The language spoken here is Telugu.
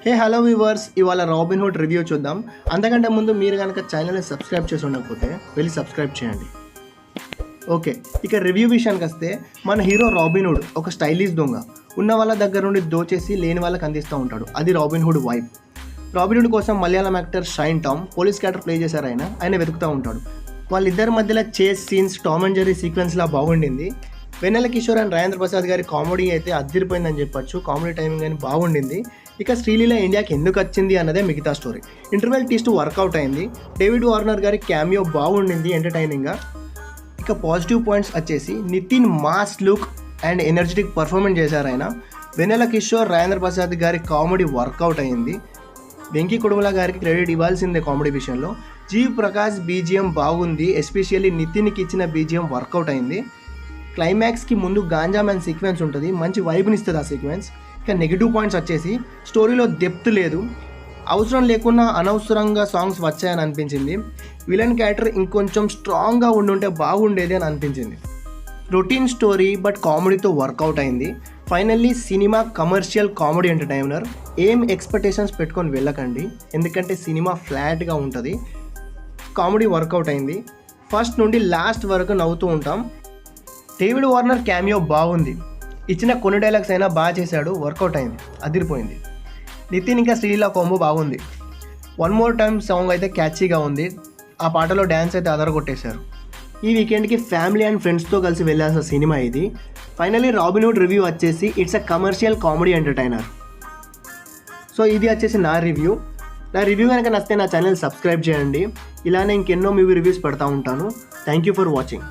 హలో వ్యూవర్స్, ఇవాళ రాబిన్హుడ్ రివ్యూ చూద్దాం. అంతకంటే ముందు మీరు కనుక ఛానల్ని సబ్స్క్రైబ్ చేసి ఉండకపోతే వెళ్ళి సబ్స్క్రైబ్ చేయండి. ఓకే, ఇక రివ్యూ విషయానికి వస్తే మన హీరో రాబిన్హుడ్ ఒక స్టైలిష్ దొంగ. ఉన్న వాళ్ళ దగ్గర నుండి దోచేసి లేని వాళ్ళకి అందిస్తూ ఉంటాడు. అది రాబిన్హుడ్ వైబ్. రాబిన్హుడ్ కోసం Malayalam actor Shine Tom police character play చేశారు. ఆయన వెతుకుతూ ఉంటాడు. వాళ్ళిద్దరి మధ్యలో chase scenes Tom and Jerry సీక్వెన్స్లా బాగుండింది. వెన్నెల కిషోర్ అండ్ రాజేంద్ర ప్రసాద్ గారి కామెడీ అయితే అదిరిపోయిందని చెప్పొచ్చు. కామెడీ టైమింగ్ అని బాగుండింది. ఇక శ్రీలీల ఇండియాకి ఎందుకు వచ్చింది అన్నదే మిగతా స్టోరీ. ఇంటర్వెల్ ట్విస్ట్ వర్కౌట్ అయింది. డేవిడ్ వార్నర్ గారి క్యామియో బాగుండింది, ఎంటర్టైనింగ్గా. ఇక పాజిటివ్ పాయింట్స్ వచ్చేసి Nitin mass look and energetic performance చేశారు ఆయన. వెన్నెల కిషోర్ రాజేంద్ర ప్రసాద్ గారి కామెడీ వర్కౌట్ అయింది. వెంకీ కుడుమల గారికి క్రెడిట్ ఇవ్వాల్సిందే కామెడీ విషయంలో. జీవ్ ప్రకాష్ బీజిఎం బాగుంది. ఎస్పెషల్లీ నితిన్కి ఇచ్చిన బీజిఎం వర్కౌట్ అయింది. క్లైమాక్స్కి ముందు గాంజా మ్యాన్ సీక్వెన్స్ ఉంటుంది, మంచి వైబ్ని ఇస్తుంది ఆ సీక్వెన్స్. ఇక నెగిటివ్ పాయింట్స్ వచ్చేసి స్టోరీలో డెప్త్ లేదు, అవసరం లేకుండా అనవసరంగా సాంగ్స్ వచ్చాయని అనిపించింది. విలన్ క్యారెక్టర్ ఇంకొంచెం స్ట్రాంగ్గా ఉండుంటే బాగుండేది అని అనిపించింది. రొటీన్ స్టోరీ బట్ కామెడీతో వర్కౌట్ అయింది. Finally cinema commercial comedy entertainer. ఏం ఎక్స్పెక్టేషన్స్ పెట్టుకొని వెళ్ళకండి, ఎందుకంటే సినిమా ఫ్లాట్గా ఉంటుంది. కామెడీ వర్కౌట్ అయింది. ఫస్ట్ నుండి లాస్ట్ వరకు నవ్వుతూ ఉంటాం. డేవిడ్ వార్నర్ క్యామియో బాగుంది. ఇచ్చిన కొన్ని డైలాగ్స్ అయినా బాగా చేశాడు, వర్కౌట్ అయింది, అదిరిపోయింది. నితిన్ ఇంకా శ్రీలీల కాంబో బాగుంది. వన్ మోర్ టైమ్ సాంగ్ అయితే క్యాచీగా ఉంది. ఆ పాటలో డ్యాన్స్ అయితే అదరగొట్టేశారు. ఈ వీకెండ్కి ఫ్యామిలీ అండ్ ఫ్రెండ్స్తో కలిసి వెళ్ళాల్సిన సినిమా ఇది. ఫైనలీ రాబిన్హుడ్ రివ్యూ వచ్చేసి it's a commercial comedy entertainer. So ఇది వచ్చేసి నా రివ్యూ కనుక నచ్చితే నా ఛానల్ సబ్స్క్రైబ్ చేయండి. ఇలానే ఇంకెన్నో మూవీ రివ్యూస్ పెడతా ఉంటాను. Thank you for watching.